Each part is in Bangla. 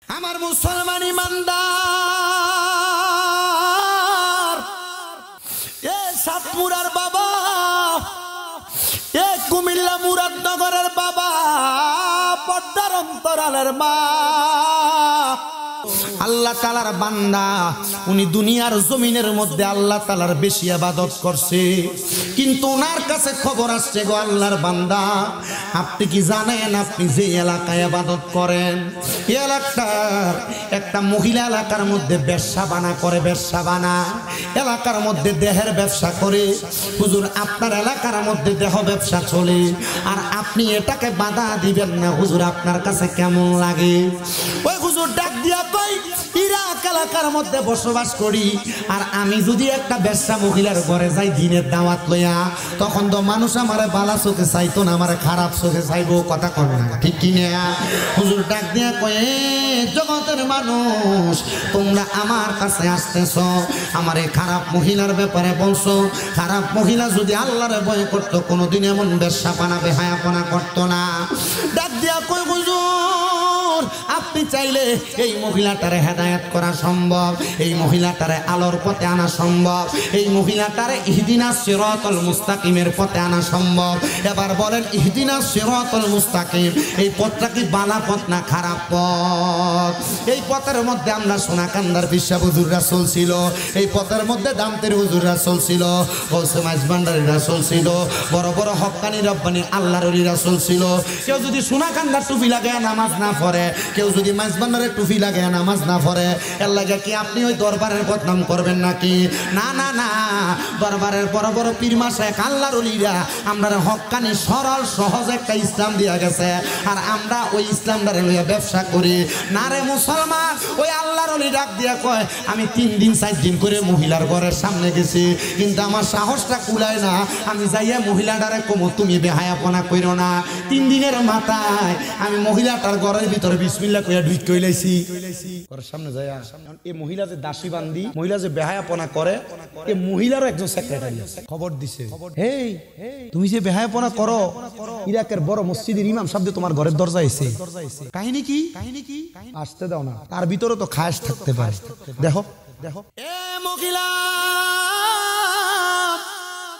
আমার মুসলমান ইমানদার, এ সাতপুরার বাবা, এ কুমিল্লা মুরাদনগরের বাবা, পদ্মার অন্তরালের মা, আল্লাহ তাআলার বান্দা, উনি দুনিয়ার জমিনের মধ্যে আল্লাহ তাআলার বেশি ইবাদত করছে, কিন্তু ওনার কাছে খবর আসছে গো আল্লাহর বান্দা, আপনি কি জানেন আপনি যে এলাকায় ইবাদত করেন, এই এলাকার একটা মহিলা এলাকার মধ্যে ব্যবসা বানা করে, ব্যবসা বানা এলাকার মধ্যে দেহের ব্যবসা করে। হুজুর আপনার এলাকার মধ্যে দেহ ব্যবসা চলে, আর আপনি এটাকে বাধা দিবেন না, হুজুর আপনার কাছে কেমন লাগে? ওই হুজুর ডাক দিয়া কই, ইরাক এলাকার মধ্যে বসবাস করি, আর আমি যদি একটা ব্যবসা মহিলার ঘরে যাই দিনের দাওয়াত লইয়া, তখন তো মানুষ আমারে বালা চোখে চাইতো না, আমারে খারাপ চোখে চাইবো, কথা কয় না, ঠিক কি না? হুজুর ডাক দিয়া কয়ে, জগতের মানুষ তোমরা আমার কাছে আসতেছ, আমার এই খারাপ মহিলার ব্যাপারে বলছো, খারাপ মহিলা যদি আল্লাহরে ভয় করতো কোনোদিন এমন ব্যবসা বানাবে হায়াপনা করতো না। ডাক দিয়া কই, হুজুর আপনি চাইলে এই মহিলাটারে হেদায়েত করা সম্ভব, এই মহিলাটারে আলোর পথে আনা সম্ভব, এই মহিলাটারে ইহদিনাস সিরাতাল মুস্তাকিমের পথে আনা সম্ভব। এবার বলেন, ইহদিনাস সিরাতাল মুস্তাকিম, এই পথটা কি বালা পথ না খারাপ পথ? এই পথের মধ্যে আমরা সোনাকান্দার বিশ্বা হুজুররা চলছিল, এই পথের মধ্যে দামতের হুজুররা চলছিল, গৌসে মাইজভান্ডারীরা চলছিল, বড় বড় হক্কানি রব্বানি আল্লাহর ওলিরা চলছিল। কেউ যদি সোনাকান্দার টুপি লাগায় নামাজ না পড়ে, কেউ যদি মাইজভান্ডারের টুপি লাগায় নামাজ না পড়ে, এর লাগে কি আপনি ওই দরবারের বদনাম করবেন নাকি? না না না, দরবারের বড় বড় পীর মাশায়েখ আল্লাহর ওলিরা আমরা হক্কানি সরল সহজ একটা ইসলাম দিয়া গেছে, আর আমরা ওই ইসলামটারে লইয়া ব্যবসা করি। না রে মুসলমান, ওই আল্লাহর ওলি ডাক দিয়া কয়, আমি 3 দিন 4 দিন করে মহিলার ঘরের সামনে গেছি, কিন্তু আমার সাহসটা কুলায় না, আমি যাইয়া মহিলাটারে কমো তুমি বেহায়াপনা কইরো না। 3 দিনের মাথায় আমি মহিলাটার ঘরের ভিতরে বিসমিল্লাহ কইয়া ঢুক কইলাইছি, ঘরের সামনে যাইয়া এই মহিলা যে দাসী বান্দি, মহিলা যে বেহায়াপনা করে, এই মহিলারও একজন সেক্রেটারি আছে, খবর দিছে, হেই তুমি যে বেহায়াপনা করো, ইরাকের বড় মসজিদের ইমাম সাহেব তোমার ঘরের দরজা এসে, কাহিনী কি? আসতে দাও না, তার ভিতরে তো খায়েশ থাকতে পারে। দেখো দেখো, এ মহিলা,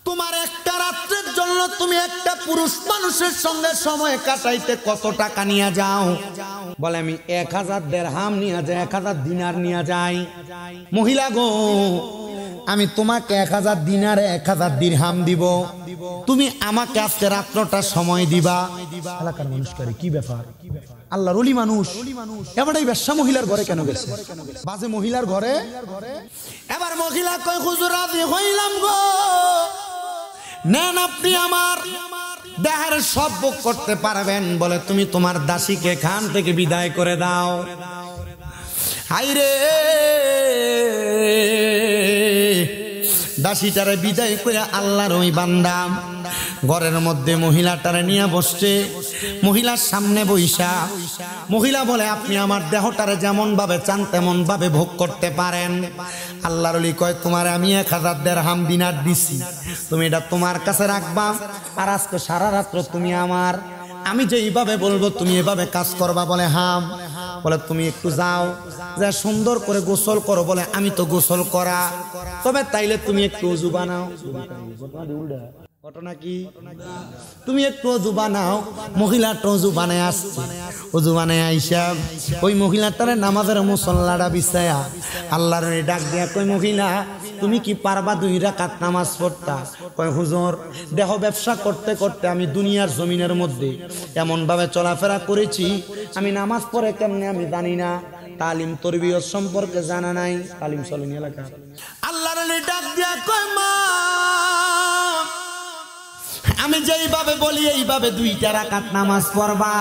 তোমার একটা রাত্রের জন্য তুমি একটা পুরুষ মানুষের সঙ্গে সময় কাটাইতে কত টাকা নিয়ে যাও? বলে আমি 1000 দিরহাম নিয়ে যাই, 1000 দিনার নিয়ে যাই। মহিলা গো, আমি তোমাকে 1000 দিনারে 1000 দিরহাম দিব, তুমি আমাকে আজকে রাত্রটা সময় দিবা। এলাকার মানুষকে কি ব্যাপার, আল্লাহর ওলি মানুষ, এবার এই ব্যবসা মহিলার ঘরে কেন গেছে? বাজে মহিলার ঘরে। এবার মহিলা কয়, হুজুর রাজি হইলাম গো, নেন আপনি আমার দেহের সব ভোগ করতে পারবেন। বলে তুমি তোমার দাসীকে এখান থেকে বিদায় করে দাও। হাইরে, দাসীটারে বিদায় করে আল্লাহর ওই বান্দা ঘরের মধ্যে মহিলাটারে নিয়ে বসছে, মহিলার সামনে বইসা মহিলা বলে, আপনি আমার দেহটারে যেমন ভাবে চান তেমন ভাবে ভোগ করতে পারেন। আল্লাহর ওলি কয়, তোমার আমি 1000 দিরহাম দিনার দিছি, তুমি এটা তোমার কাছে রাখবা, আর আজকে সারা রাত্র তুমি আমার, আমি যে এইভাবে বলবো তুমি এভাবে কাজ করবা। বলে হাম। বলে তুমি একটু যাও, যা সুন্দর করে গোসল করো। বলে আমি তো গোসল করা, তবে তাইলে তুমি একটু ওযু বানাও। ঘটনা কি? তুমি একটু ওযু বানাও। মহিলাটা ওযু বানায় আসছে, ওযু বানায় আইসা ওই মহিলাটারে নামাজের মুসল্লাটা বিছায়া আল্লাহর ডাক দিয়া কই, মহিলা তুমি কি পারবা 2 রাকাত নামাজ পড়তা? কয়, হুজুর দেহ ব্যবসা করতে করতে আমি দুনিয়ার জমিনের মধ্যে এমন ভাবে চলাফেরা করেছি, আমি নামাজ পড়ে কেমনে আমি জানি না, তালিম তরবিয়ত সম্পর্কে জানা নাই, তালিম চলেনি এলাকা। আল্লাহর ডাক দিয়া কয়, মা আমি যেইভাবে বলি এইভাবে 2টা রাকাত নামাজ পড়বা।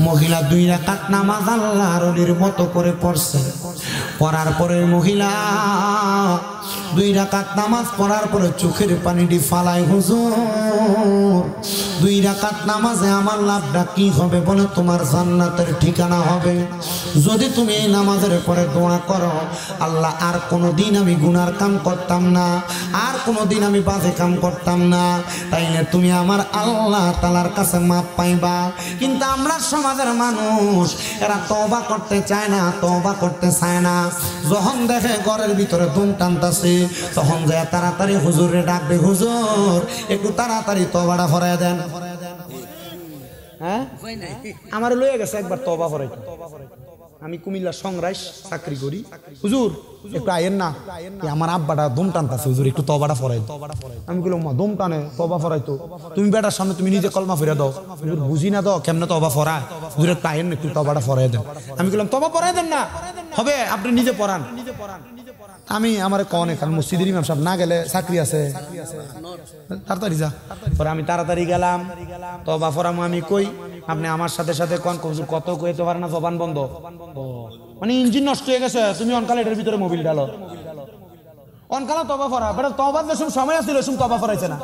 মহিলা 2 রাকাত নামাজ আল্লাহর ওলির মতো করে পড়ছে। পড়ার পরে মহিলা 2 রাকাত নামাজ পড়ার পরে চোখের পানিটি ফালায় হুজুর 2 রাকাত নামাজে আমার লাভটা কি হবে বলে তোমার জান্নাতের ঠিকানা হবে যদি তুমি এই নামাজের পরে দোয়া করো আল্লাহ আর কোনোদিন আমি গুনার কাম করতাম না আর কোনোদিন আমি বাজে কাম করতাম না তাইলে তুমি আমার আল্লাহ তাআলার কাছে মাপ পাইবা কিন্তু আমরা সমাজের মানুষ এরা তওবা করতে চায় না তওবা করতে চায় না যখন দেখে ঘরের ভিতরে ধুম টানতাছে তখন যায় তাড়াতাড়ি হুজুরে ডাকবে হুজুর একটু তাড়াতাড়ি তওবাটা ফরায় দেন হ্যাঁ আমার লয়ে গেছে একবার তওবা ফরাইতে আমি কুমিল্লা সংরাইশ চাকরি করি হুজুর একটু আইয়েন না আমার আব্বাটা দম টানতাছে হুজুর একটু তওবাটা ফরাই আমি বললাম মা দম টানে তওবা ফরাইতো তুমি বেটার সামনে তুমি নিজে কলমা ফিরে দাও হুজুর বুঝি না দাও কেমনে তওবা ফরায় হুজুর একটু আইয়েন একটু তওবাটা ফরাই দেন আমি বললাম তওবা ফরাই দেন না হবে আপনি নিজে পড়ান আমি আমার কোন এখানে মসজিদের ইমাম সাহেব না গেলে চাকরি আছে তাড়াতাড়ি যা পরে আমি তাড়াতাড়ি গেলাম তওবা ফরামু আমি কই আপনি আমার সাথে সাথে কোন হুজুর কত কইতে পারে না জবান বন্ধ মানে ইঞ্জিন নষ্ট হয়ে গেছে তুমি অনকালে এটার ভিতরে মোবিল ডালো অনকালে তওবা ফরা বেটা তওবার যে সময় আছিল ওই সময় তওবা ফরাইছে না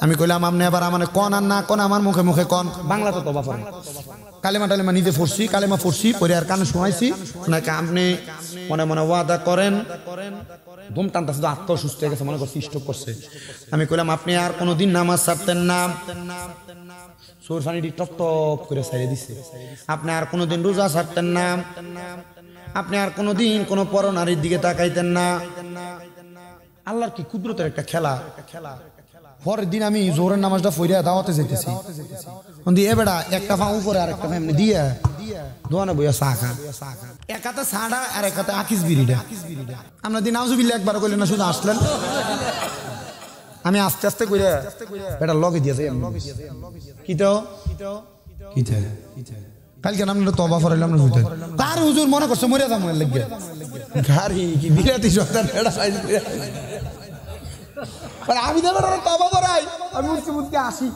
আমি কইলাম আপনি আবার মানে কোন আর না কোন আমার মুখে মুখে কোন বাংলাতে তওবা ফরা কালেমা টালেমা নিজে পড়ছি কালেমা পড়ছি পরে আর কানে শোনাইছি নাকি আপনি মনে মনে ওয়াদা করেন ধুম টানতাছে তো আত্ম সুস্থ হয়ে গেছে মনে করছি স্ট্রোক করছে আমি কইলাম আপনি আর কোনোদিন নামাজ ছাড়তেন না চোর পানিটি টপ টপ করে ছেড়ে দিছে আপনি আর কোনোদিন রোজা ছাড়তেন না আপনি আর কোনোদিন কোনো পরনারীর দিকে তাকাইতেন না আল্লাহর কি কুদরতের একটা খেলা পরের দিন আমি জোহরের নামাজটা পড়িয়া দাওয়াতে যাইতেছি কিন্তু এ বেটা একটা পা উপরে আর একটা এমনি দিয়ে দোয়ানে বইয়া চা খা এক হাতে ছাড়া আর এক হাতে আকিস বিড়িটা আমরা দিন নাউজুবিল্লাহ একবার কইলেন না শুধু আসলেন আমি আস্তে আস্তে কইরা বেটা লগে দিয়েছে কি তো কালকে আমরা তওবা ফরাইলাম না হুজুর তার হুজুর মনে করছে মরিয়া যাম লাগে গাড়ি কি বিরাতি সরকার বেটা সাইজ করে আমি তো বেটা তওবা ফরাই আমি মুসকে আসি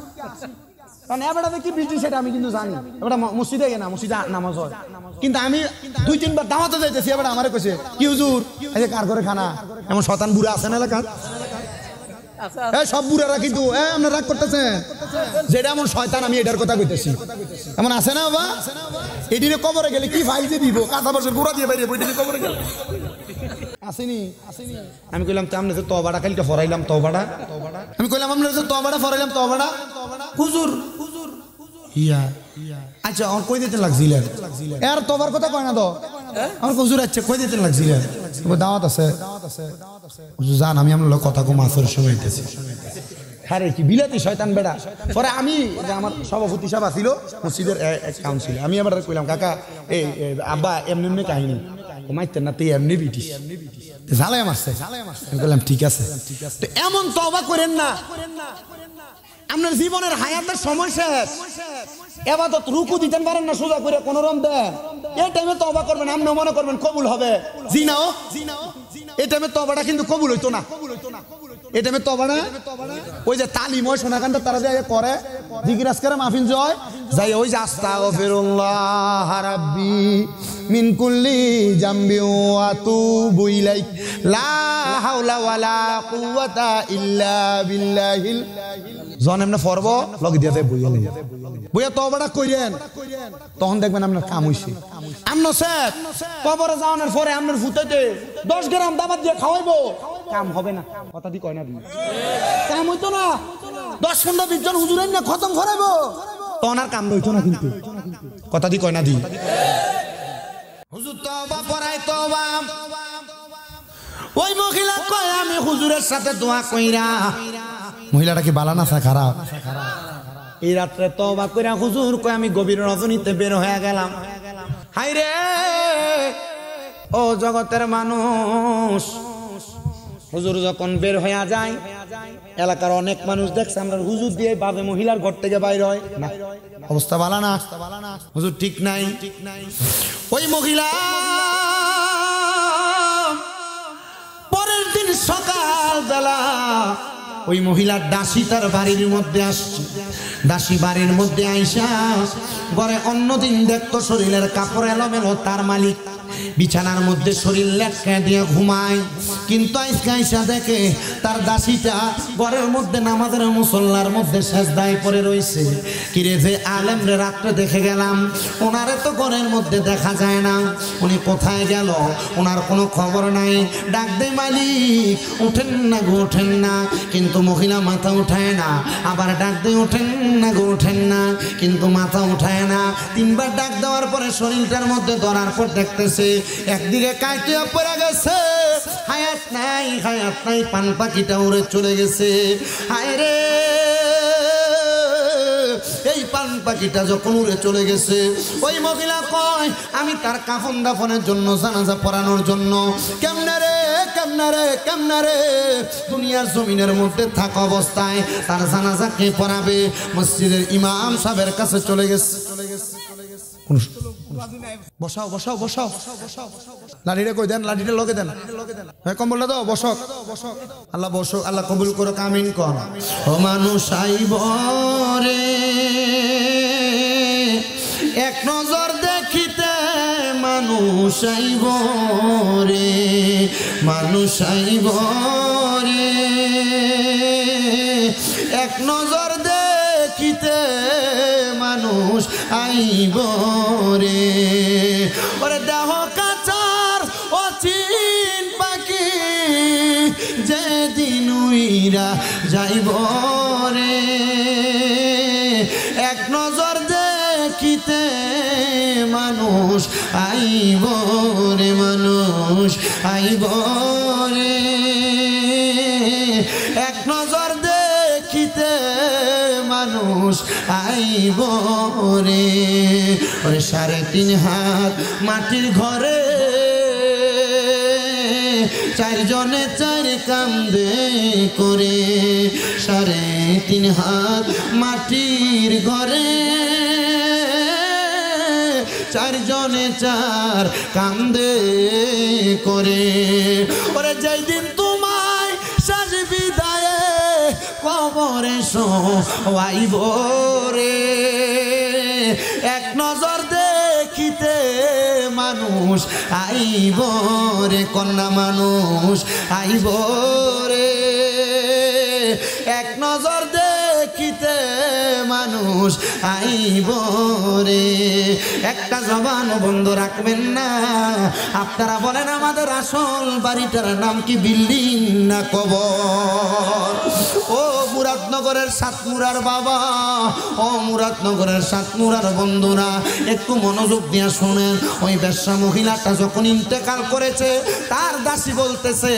কারণ এবারে দেখি বিজলি সেটা আমি কিন্তু জানি এবারে মসজিদে গিয়ে না মসজিদে নামাজ হয় কিন্তু আমি 2-3 বার দাওয়াতে যাইতেছি এবারে আমারে কইছে কি হুজুর এই যে কার করে খানা এমন শয়তান বুড়া আছে না এলাকার এই সব বুড়ারা কিন্তু আপনারা রাগ করতেছেন যেটা এমন শয়তান আমি এটার কথা কইতেছি এমন আছে না বাবা এদিনে কবরে গেলে কি ফাইজে দিব কাঁচা বছর গোড়া দিয়ে বাইরে বইদিনে কবরে গেলে আসেনি আমি কইলাম তো আমরা তো তওবাটা কালকে ফরাইলাম তওবাটা আমি কইলাম আমরা তো তওবাটা ফরাইলাম তওবাটা হুজুর ইয়া আচ্ছা আর কই দিতে লাগছিলেন এর তওবার কথা কয় না তো আমার হুজুর আচ্ছা কই দিতে লাগছিলেন দাওয়াত আছে হুজুর জান আমি আপনার কথা কম আসর সময় হইতেছি আরে কি বিলাতি শয়তান বেড়া পরে আমি আমার সভাপতি সাহেব ছিল মসজিদের কাউন্সিলে আমি আবার কইলাম কাকা এই আব্বা এমনি এমনি কাহিনী মাইতেন না তুই এমনি বিটিস ঝালাই মারছে আমি বললাম ঠিক আছে তো এমন তওবা করেন না আপনার জীবনের হায়াতের সময় শেষ এবাদত রুকু দিতেন পারেন না সোজা করে কোন রকম দেন এই টাইমে তওবা করবেন আপনি মনে করবেন কবুল হবে জিনাও এই টাইমে তওবাটা কিন্তু কবুল হইতো না এই টাইমে তওবাটা ওই যে তালিম হয় সোনাকান্তা তারা যে করে জিকির আজকারে মাহফিল জয় যাই ওই যে আস্তাগফিরুল্লাহ রাব্বি মিন কুল্লি জামবি ওয়া আতুবু ইলাইক লা হাওলা ওয়ালা কুওয়াতা ইল্লা বিল্লাহিল জন এমনে ফরব লগে দিয়া যায় বইয়া তওবাটা কইরেন তখন দেখবেন আপনার কাম হইছে আমনো স্যার কবরে যাওয়ার পরে আপনার ফুটাইতে 10 গ্রাম দাবাত দিয়ে খাওয়াইবো কাম হবে না কথা দি কয় না তুমি কাম হইতো না 10-15-20 জন হুজুর না খতম করাইবো তখন আর কাম হইতো না কিন্তু কথা দি কয় না দি হুজুর তওবা পড়াই তওবা ওই মহিলা কয় আমি হুজুরের সাথে দোয়া কইরা মহিলাটা কি বালা না খারাপ এই রাত্রে তওবা কইরা হুজুর কয় আমি গভীর রজনীতে বের হয়ে গেলাম হাই রে ও জগতের মানুষ হুজুর যখন বের হয়ে যায় এলাকার অনেক মানুষ দেখছে আমরা হুজুর দিয়ে বাবে মহিলার ঘর থেকে বাইর হয় না অবস্থা ভালো না হুজুর ঠিক নাই ওই মহিলা পরের দিন সকাল বেলা ওই মহিলার দাসী তার বাড়ির মধ্যে আসছে দাসী বাড়ির মধ্যে আইসা ঘরে অন্যদিন দেখতো শরীরের কাপড় এলোমেলো তার মালিক বিছানার মধ্যে শরীর লেটকা দিয়ে ঘুমায়। কিন্তু আজকে আইসা দেখে তার দাসীটা ঘরের মধ্যে নামাজের মুসল্লার মধ্যে সেজদায় পড়ে রয়েছে। কিরে যে আলেম রে, রাত্রে দেখে গেলাম ওনারে তো ঘরের মধ্যে দেখা যায় না, উনি কোথায় গেল? ওনার কোনো খবর নাই। ডাক দে মালিক, ওঠেন না গো, ওঠেন না। কিন্তু মহিলা মাথা উঠায় না। আবার ডাক দে, ওঠেন না গো, ওঠেন না। কিন্তু মাথা উঠায় না। তিনবার ডাক দেওয়ার পরে শরীরটার মধ্যে ধরার পর দেখতেছে একদিকে কাটিয়া পড়ে গেছে, হায়াত নাই, হায়াত নাই। পান পাখিটা উড়ে চলে গেছে। হায় রে, এই পান পাখিটা যখন উড়ে চলে গেছে, ওই মহিলা কয় আমি তার কাফন দাফনের জন্য, জানাজা পড়ানোর জন্য কেমনে রে, কেমনে রে, কেমনে রে দুনিয়ার জমিনের মধ্যে থাকা অবস্থায় তার জানাজা কে পড়াবে? মসজিদের ইমাম সাহেবের কাছে চলে গেছে। বসাও বসাও বসাও, লাঠিটা কই দেন, লাঠিটা লগে দেন, হ্যাঁ কম্বলটা দাও, বসক। আল্লাহ বসক, আল্লাহ কবুল করো, আমিন কর। ও মানুষ আইব রে এক নজর দেখিতে, মানুষ আইব রে, মানুষ আইব রে এক নজর দেখিতে, মানুষ আইব রে। ওরে দেহ কাচার অচিন পাখি যেদিন উইরা যাইব রে, এক নজর দেখিতে মানুষ আইব রে, মানুষ আইব রে এক নজর দেখিতে মানুষ আইব রে। ওরে 3.5 হাত মাটির ঘরে চারজনে চার কান্দে করে, 3.5 হাত মাটির ঘরে চারজনে চার কান্দে করে। ওরে যেই দিন তোমায় শেষ বিদায়ে কবরে শোয়াইব রে, এক নজর দেখিতে মানুষ আইব রে, কন্যা মানুষ আইব রে, এক নজর দেখিতে মানুষ আইব রে। একটা জবান বন্ধ রাখবেন না। আপনারা বলেন আমাদের আসল বাড়িটার নাম কি, বিল্ডিং না কবর? ও মুরাদনগরের সাতমুরার বাবা, ও মুরাদনগরের সাতমুরার বন্ধুরা, একটু মনোযোগ দিয়ে শুনেন। ওই বেশ্যা মহিলাটা যখন ইন্তেকাল করেছে, তার দাসী বলতেছে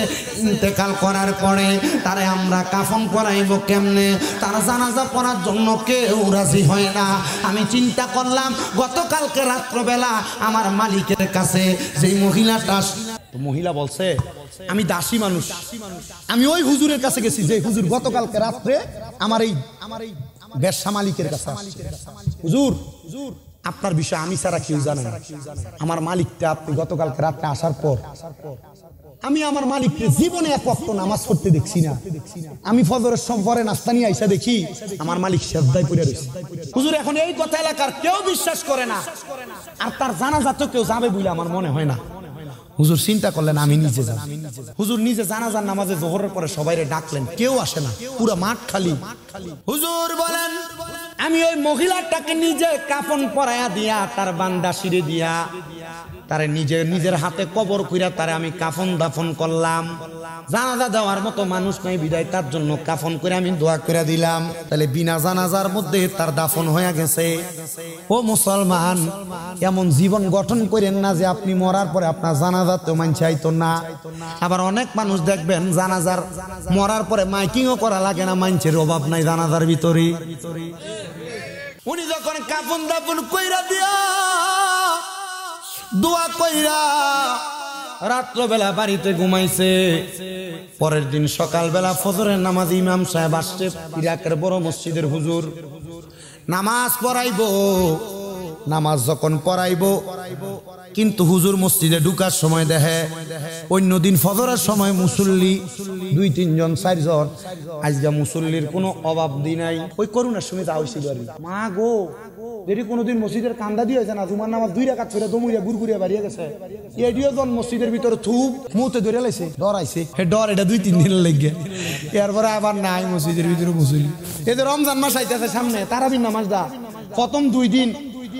ইন্তেকাল করার পরে তারে আমরা কাফন পরাইব কেমনে? তার জানাজা পড়ার জন্য কেউ রাজি হয় না। আমি চিন্তা করলাম গতকালকে রাত্রবেলা আমার মালিকের কাছে যেই মহিলাটা, মহিলা বলছে আমি দাসী মানুষ, আমি ওই হুজুরের কাছে গেছি যে হুজুর গতকালকে রাত্রে আমার এই বেশ্যা মালিকের কাছে, হুজুর আপনার বিষয় আমি ছাড়া কেউ জানে না। আমার মালিকটা আপনি গতকালকে রাত্রে আসার পর আমি আমার মালিককে জীবনে এক ওয়াক্ত নামাজ পড়তে দেখছি না। আমি ফজরের পরে নাস্তা নিয়ে আইসা দেখি আমার মালিক সেজদায় পড়ে রয়েছে। হুজুর এখন এই কথা এলাকার কেউ বিশ্বাস করে না, আর তার জানাজা তো কেউ যাবে বলে আমার মনে হয় না। হুজুর চিন্তা করলেন আমি নিজে যাব। হুজুর নিজে জানাজার নামাজে জোহরের পরে সবাইরে ডাকলেন, কেউ আসে না, পুরো মাঠ খালি। হুজুর বলেন আমি ওই মহিলাটাকে নিজে কাফন পরায়া দিয়া, তার বান্দা শিরে দিয়া তারে নিজের হাতে কবর কইরা তারে আমি কাফন দাফন করলাম। জানাজা দেওয়ার মতো মানুষ নাই বিদায় তার জন্য কাফন করে আমি দোয়া করে দিলাম। তাহলে বিনা জানাজার মধ্যে তার দাফন হয়ে গেছে। ও মুসলমান, এমন জীবন গঠন করেন না যে আপনি মরার পরে আপনার জানাজা তো মানছে আইতো না। আবার অনেক মানুষ দেখবেন জানাজার মরার পরে মাইকিংও করা লাগে না, মানছের অভাব নাই জানাজার ভিতরে। উনি যখন কাফন দাফন কইরা দিয়া দোয়া কইরা রাত্রবেলা বাড়িতে ঘুমাইছে, পরের দিন সকালবেলা ফজরের নামাজ ইমাম সাহেব আসছে, ইরাকের বড় মসজিদের হুজুর নামাজ পড়াইব। নামাজ যখন পড়াইব কিন্তু হুজুর মসজিদে ঢুকার সময় দেখে অন্যদিন ফজরের সময় মুসল্লি 2-3 জন 4 জন, আজকে মুসল্লির কোনো অভাব দি নাই। ওই করুণার সময় যা হয়েছিল আর মা গো যদি কোনোদিন মসজিদের কান্দা দিয়ে হয়েছে না, জুমার নামাজ 2 রাকাত ছেড়ে দমুরিয়া গুড়গুড়িয়া বাড়িয়ে গেছে, এডিও জন মসজিদের ভিতরে থুপ মুতে ধরে লাইছে, ডরাইছে, হে ডর এটা 2-3 দিন লেগে এরপরে আবার নাই মসজিদের ভিতরে মুসল্লি। এই যে রমজান মাস আইতেছে সামনে, তারাবির নামাজ দা প্রথম 2 দিন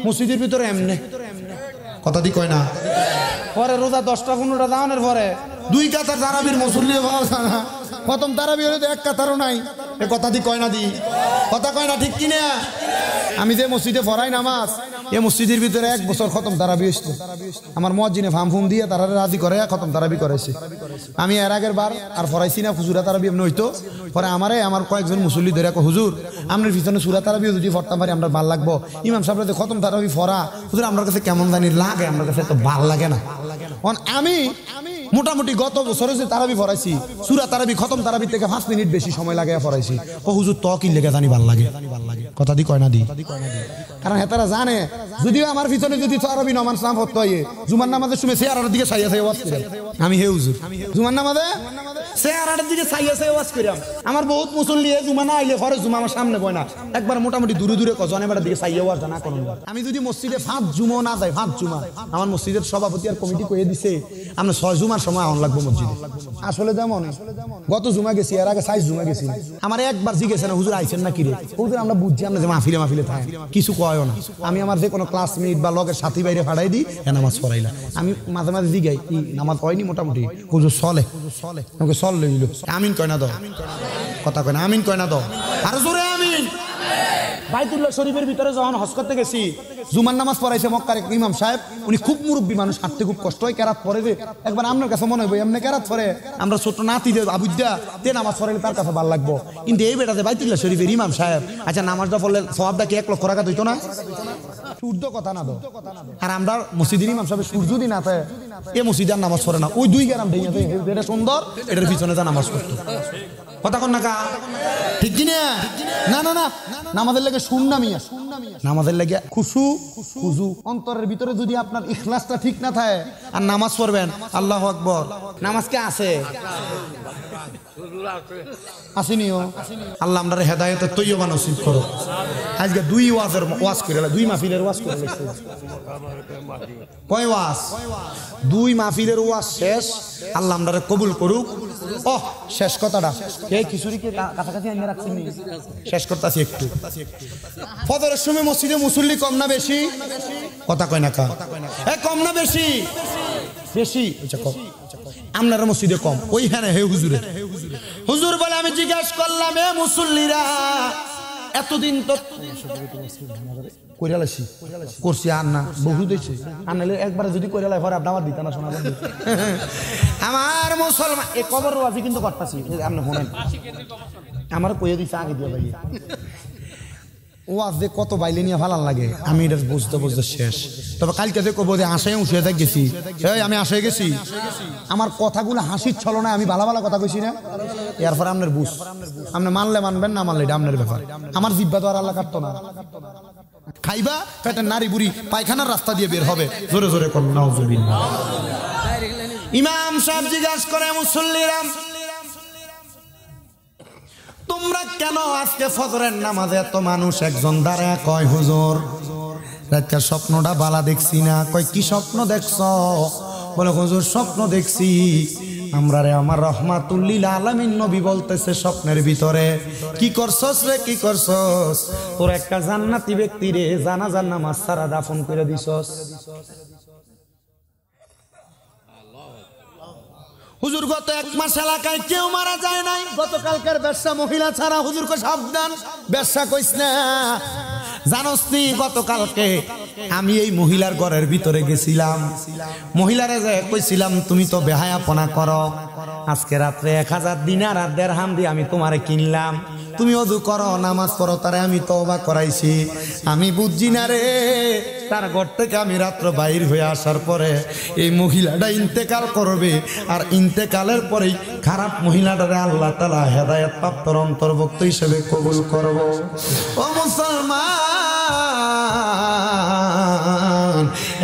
মসজিদের ভিতরে এমনে কথা দি কয় না, পরে রোজা 10টা-15টা দাওয়ানোর পরে 2 কাতার তারাবির মুসল্লি প্রথম তারাবি হলে তো 1 কাতারও নাই, এ কথা দি কয় না দি কথা কয় না ঠিক কিনা? আমি যে মসজিদে পড়াই নামাজ, এই মসজিদের ভিতরে 1 বছর খতম তারাবি হইছে, আমার মুয়াজ্জিনে ফাম দিয়ে তারা রাজি করে খতম তারাবি করাইছে। আমি এর আগের বার আর পড়াইছি না ফুজুরা তারাবি এমনি হইতো, পরে আমার কয়েকজন মুসল্লি ধরে হুজুর আপনার পিছনে সূরা তারাবি যদি পড়তাম পারি আমরা ভালো লাগবো, ইমাম সাহেব খতম তারাবি পড়া হুজুর আমার কাছে কেমন জানি লাগে, আমার কাছে তো ভালো লাগে না। আমি মোটামুটি গত বছরে যে তারাবি পড়াইছি সূরা তারাবি খতম তারাবি থেকে 5 মিনিট বেশি সময় লাগে পড়াইছি। ও হুজুর তো কি লেগে জানি ভালো লাগে, কথা দি কয় না দি, কারণ হেতারা জানে যদিও আমার পিছনে যদি তারাবি নামাজ নাম হতো জুমার নামাজের সময় চেহারার দিকে চাইয়া চাইয়া ওয়াজ করি আমি, হে হুজুর জুমার নামাজে চেহারার দিকে চাইয়া চাইয়া ওয়াজ করি। আমার বহুত মুসল্লি জুমা না আইলে পরে জুমা আমার সামনে বয় না, একবার মোটামুটি দূরে দূরে জনেবার দিকে চাইয়া ওয়াজ না করুন। আমি যদি মসজিদে 5 জুমা না যাই, 5 জুমা আমার মসজিদের সভাপতি আর কমিটি কয়ে দিছে আমরা 6 জুমার সময় আউন লাগবো মসজিদে। আসলে যেমন গত জুমা গেছি, এর আগে 4 জুমা গেছি, আমার একবার জিজ্ঞেস না হুজুর আইছেন না কি রে, হুজুর আমরা বুঝছি আমরা যে মাহফিলে থাকে কিছু কয় না, আমি আমার যে কোনো ক্লাসমেট বা লগের সাথী বাইরে ফাড়াই দিই নামাজ পড়াইলা। আমি মাঝে মাঝে জিগাই কি নামাজ হয়নি, মোটামুটি হুজুর চলে আমাকে চল লইল, আমিন কয় না দাও কথা কয় না, আমিন কয় না দাও আরো জোরে আমিন। বাইতুল্লাহ শরীফের ভিতরে যখন হজ করতে গেছি জুমার নামাজ পড়াইছে মক্কার এক ইমাম সাহেব, উনি খুব মুরব্বী মানুষ, হাঁটতে খুব কষ্ট হয়, কেরাত পড়ে যে একবার আপনার কাছে মনে হবে এমনি কেরাত পড়ে আমরা ছোট নাতি দে আবুদ্দা তে নামাজ পড়াইলে তার কাছে ভালো লাগবো, কিন্তু এই বেটাতে বাইতুল্লাহ শরীফের ইমাম সাহেব আচ্ছা নামাজটা পড়লে সওয়াবটা কি 1 লক্ষ টাকা হইতো না? সূর্য কথা না দো, আর আমরা মসজিদের ইমাম সাহেব সূর্য দিন আছে এ মসজিদের নামাজ পড়ে না, ওই 2 গ্রাম ঢেকে এটা সুন্দর এটার পিছনে যা নামাজ পড়তো কথা কন না কা ঠিক কিনা? না না না নামাজের লাগে শুননা মিয়া, নামাজের লাগে খুশু অন্তরের ভিতরে যদি আপনার ইখলাসটা ঠিক না থাকে আর নামাজ পড়বেন আল্লাহু আকবার, নামাজ কে আছে আসেনিও, আল্লাহ আমরা হেদায়েতের তৈয়বা নসিব করো। আজকে 2 ওয়াজ করে 2 মাহফিলের ওয়াজ করে লেখছে, কয় ওয়াজ 2 মাহফিলের ওয়াজ শেষ, আল্লাহ আমরা কবুল করুক। ও শেষ কথাটা এই কিশোরীকে কাছাকাছি আনিয়ে রাখছি, শেষ করতেছি একটু। ফজরের সময় মসজিদে মুসল্লি কম না বেশি, কথা কয় না কা কম না বেশি? বেশি কম, আপনারা মসজিদে কম, ওইখানে হে হুজুরে হুজুর বলে আমি জিজ্ঞাসা করলাম এ মুসল্লিরা এতদিন তো করছি আর না বহু দিয়েছে আর নাহলে একবারে যদি করে লাই পরে আপনার দিত না শোনা আমার মুসলমান এ কবর আছে কিন্তু করতেছি আপনি শোনেন আমার কইয়ে দিচ্ছে আগে দিয়ে ভাই ও আজ যে কত বাইলে নিয়ে ফালান লাগে আমি এটা বুঝতে বুঝতে শেষ। তবে কালকে যে কব যে আশায় উঠে গেছি, আমি আশায় গেছি, আমার কথাগুলো হাসির ছলনায় আমি ভালো ভালো কথা কইছি না, এরপর আপনার বুঝ আপনি মানলে মানবেন না মানলে এটা আপনার ব্যাপার, আমার জিব্বা তো আর আল্লাহ কাটতো না। খাইবা পেটের নারী বুড়ি পায়খানার রাস্তা দিয়ে বের হবে, জোরে জোরে করুন নাউজুবিল্লাহ। ইমাম সাহেব জিজ্ঞাসা করে মুসল্লিরা তোমরা কেন আজকে ফজরের নামাজে এত মানুষ? একজন দাঁড়ায় কয় হুজুর রাতকার স্বপ্নটা বালা দেখছি না। কয় কি স্বপ্ন দেখছ? বলে হুজুর স্বপ্ন দেখছি আমরা রে আমার রহমাতুল্লিল আলামিন নবী বলতেছে স্বপ্নের ভিতরে কি করছস রে কি করছস? তোর একটা জান্নাতি ব্যক্তি রে জানাজার নামাজ ছাড়া দাফন করে দিছস। হুজুর গত 1 মাস এলাকায় কেউ মারা যায় নাই, গতকালকার ব্যবসা মহিলা ছাড়া। হুজুর কো সাবধান ব্যবসা কইস না, জানোস নি গতকালকে আমি এই মহিলার ঘরের ভিতরে গেছিলাম, মহিলারে যে কইছিলাম তুমি তো বেহায়াপনা করো, আজকে রাত্রে 1000 দিনার আর দিরহাম দিয়ে আমি তোমারে কিনলাম, তুমি ওযু করো নামাজ পড়ো, তারে আমি তওবা করাইছি। আমি বুঝছি না রে তার ঘর থেকে আমি রাত্র বাইর হয়ে আসার পরে এই মহিলাটা ইন্তেকাল করবে, আর ইন্তেকালের পরেই খারাপ মহিলাটারে আল্লাহ তাআলা হেদায়েত প্রাপ্তর অন্তর্ভুক্ত হিসেবে কবুল করব। ও মুসলমান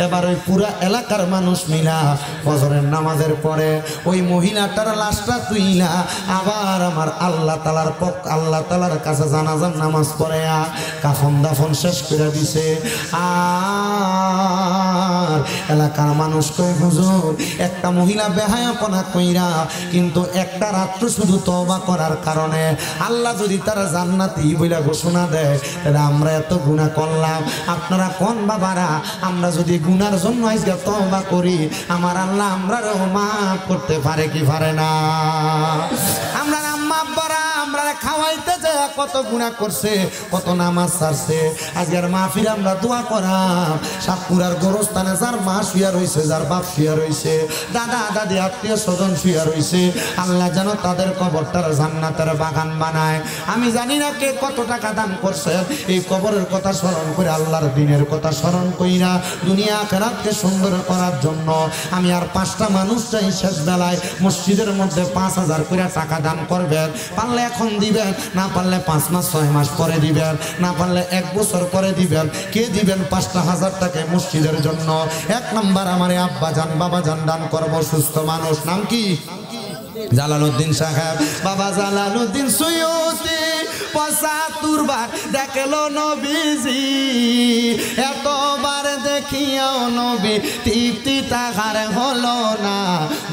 এবার ওই পুরা এলাকার মানুষ মিলা ফজরের নামাজের পরে ওই মহিলাটার লাশটা তুইলা আবার আমার আল্লাহ তাআলার কাছে জানাজার নামাজ পড়ে কাফন দাফন শেষ করে দিছে। আর এলাকার মানুষ কই হুজুর একটা মহিলা বেহায়াপনা কইরা কিন্তু একটা রাত্র শুধু তওবা করার কারণে আল্লাহ যদি তারা জান্নাতি বইলা ঘোষণা দেয় তাহলে আমরা এত গুনাহ করলাম, আপনারা কোন বাবারা আমরা যদি গুনার জন্য আজকে তওবা করি আমার আল্লাহ আমরাও মাফ করতে পারে কি পারে না? আমরা আম্মা আব্বারা আমরা খাওয়াইতে যায় কত গুনাহ করছে, কত নামাজ ছাড়ছে, আজকের মাহফিল আমরা দোয়া করাম সাতপুরার গোরস্থানে যার মা শুয়া রইছে, যার বাপ শুয়া রইছে, দাদা দাদি আত্মীয় স্বজন শুয়া রইছে, আল্লাহ যেন তাদের কবরটার জান্নাতের বাগান বানায়। আমি জানি না কে কত টাকা দান করছে এই কবরের কথা স্মরণ করে আল্লাহর দিনের কথা স্মরণ কইরা দুনিয়া আখিরাতকে সুন্দর করার জন্য। আমি আর 5টা মানুষ চাই শেষ বেলায় মসজিদের মধ্যে 5000 করে টাকা দান করবেন, পারলে এখন দিবেন, না পারলে 5 মাস 6 মাস পরে দিবেন, না পারলে 1 বছর পরে দিবেন। কে দিবেন 5,000 টাকা মসজিদের জন্য? 1 নাম্বার আমার আব্বা জান বাবা জান দান করবো, সুস্থ মানুষ। নাম কি? জালালউদ্দিন সাহেব। বাবা জালালউদ্দিন সুয়ুতি 75 বার দেখলো নবীজি, এতবার দেখিয়াও নবী তৃপ্তি তাহার হলো না।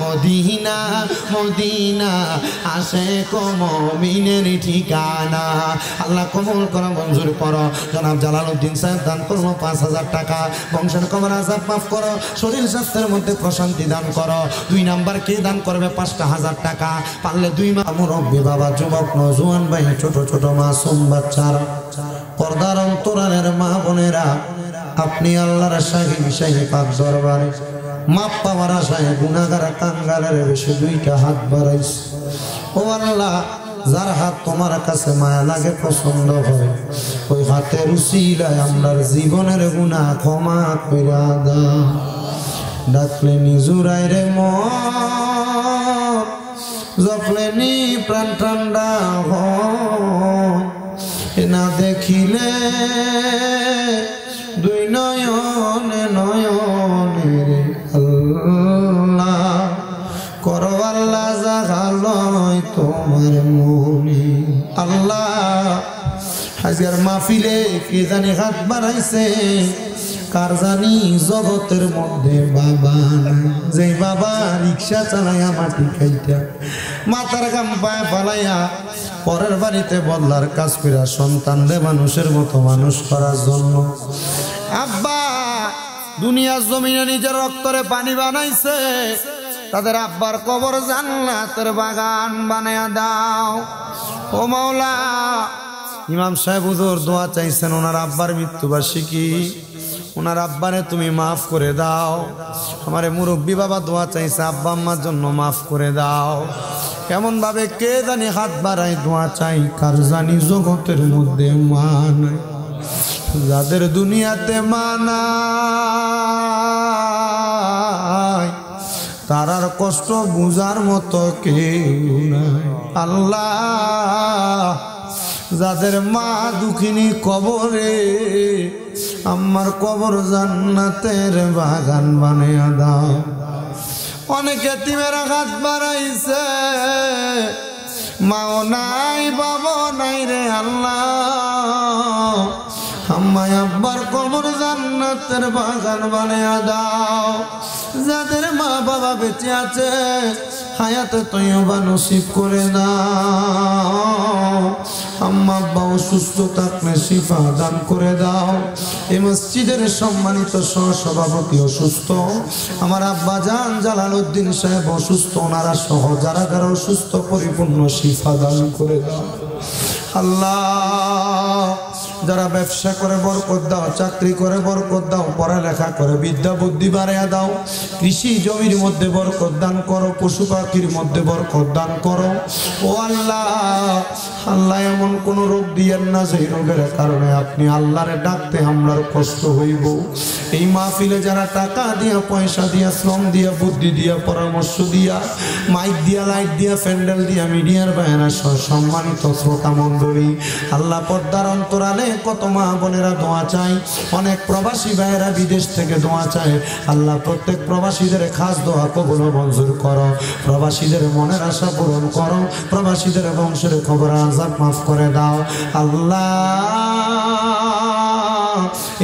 মদিনা মদিনা আশিক মুমিনের ঠিকানা। আল্লাহ কবুল করো, মঞ্জুর করো। জনাব জালালউদ্দিন সাহেব দান করলো 5000 টাকা। বংশের কবর আযাব মাফ করো, শরীর স্বাস্থ্যের মধ্যে প্রশান্তি দান করো। 2 নাম্বার কে দান করবে 5,000 টাকা। পারলে 2 মা মুরব্বী বাবা, যুবক নওজোয়ান ভাই, ছোট ছোট মাসুম বাচ্চারা, পর্দার অন্তরালের মা বোনেরা, আপনি আল্লাহর শাহী পাক দরবারে মাপ পাওয়ার আশায় গুনাহগার কাঙ্গালের বেশি 2টা হাত বাড়াইছে। ও আল্লাহ, যার হাত তোমার কাছে মায়া লাগে, পছন্দ হয়, ওই হাতের উসিলায় আমরার জীবনের গুনাহ ক্ষমা কইরা দাও। ডাকলে নিজুরাই রে মন, জপলে নি প্রাণ ঠান্ডা হয়, না দেখিলে 2 নয়নে নয়নে রে আল্লাহ করো আল্লাহ জাগালয় তোমার মনে। আল্লাহ হাজার মাহফিলে কে জানি হাত বাড়াইছে, কার জানি জগতের মধ্যে বাবা নাই, যে বাবা রিক্সা চালাইয়া মাটি খাইতা মাথার গাম পায়ে ফালাইয়া পরের বাড়িতে বদলার কাজ কইরা সন্তানদের মানুষের মতো মানুষ করার জন্য আব্বা দুনিয়ার জমিনে নিজের রক্তরে পানি বানাইছে, তাদের আব্বার কবর জান্নাতের বাগান বানায়া দাও। ও মাওলা, ইমাম সাহেব হুজুর দোয়া চাইছেন, ওনার আব্বার মৃত্যুবার্ষিকী, ওনার আব্বারে তুমি মাফ করে দাও। আমারে মুরব্বী বাবা দোয়া চাইছে, আব্বা আম্মার জন্য মাফ করে দাও। কেমন ভাবে কে জানি হাত বাড়াই দোয়া চাই, কার জানি জগতের মধ্যে মা নাই, যাদের দুনিয়াতে মা নাই তারার কষ্ট বুঝার মতো কেউ নাই। আল্লাহ, যাদের মা দুঃখিনী কবরে, আমার কবর জান্নাতের বাগান বানিয়ে দাও। অনেকে তিমেরা হাত বাড়াইছে, মাও নাই বাবা নাই রে আল্লাহ, আম্মাই আব্বার কবর জান্নাতের বাগান বানিয়ে দাও। যাদের মা বাবা বেঁচে আছে হায়াতে তৈয়বা নসিব করে দাও। আম্মা আব্বা অসুস্থ থাকলে শিফা দান করে দাও। এই মসজিদের সম্মানিত সহসভাপতি অসুস্থ, আমার আব্বা জান জালালউদ্দিন সাহেব অসুস্থ, ওনারা সহ যারা যারা অসুস্থ পরিপূর্ণ শিফা দান করে দাও। আল্লাহ, যারা ব্যবসা করে বরকত দাও, চাকরি করে বরকত দাও, পড়ালেখা করে বিদ্যা বুদ্ধি বাড়াইয়া দাও। কৃষি জমির মধ্যে বরকত দান করো, পশু পাখির মধ্যে বরকত দান করো। ও আল্লাহ, আল্লাহ এমন কোন রোগ দিয়েন না যে রোগের কারণে আপনি আল্লাহরে ডাকতে আমরার কষ্ট হইব। এই মাহফিলে যারা টাকা দিয়া, পয়সা দিয়া, শ্রম দিয়া, বুদ্ধি দিয়া, পরামর্শ দিয়া, মাইক দিয়া, লাইট দিয়া, প্যান্ডেল দিয়া, মিডিয়ার বায়না সহ সম্মানিত শ্রোতা মণ্ডলী, আল্লাহ পর্দার অন্তরালে কত মা বোনেরা দোয়া চাই, অনেক প্রবাসী ভাইয়েরা বিদেশ থেকে দোয়া চায়। আল্লাহ প্রত্যেক প্রবাসীদের খাস দোয়া কবুল ও মঞ্জুর করো, প্রবাসীদের মনের আশা পূরণ করো, প্রবাসীদের বংশের খবর আযাব মাফ করে দাও। আল্লাহ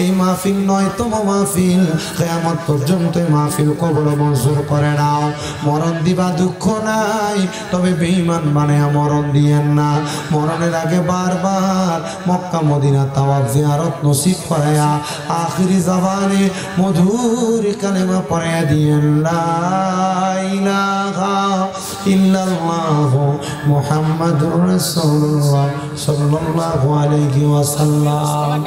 এই মাহফিল নয়তম মাহফিল, কিয়ামত পর্যন্ত এই মাহফিল কবুল ও মঞ্জুর করে নাও। মরণ দিবা দুঃখ নাই, তবে বেঈমান বানায়া মরণ দিয়েন না। মরণের আগে বারবার মক্কা মদিনা তাওয়াফ জিয়ারত নসিব করায়া আখিরি জবানে মধুর কালেমা পড়ায়া দিয়েন, লা ইলাহা ইল্লাল্লাহু মুহাম্মাদুর রাসূলুল্লাহ সাল্লাল্লাহু আলাইহি ওয়াসাল্লাম।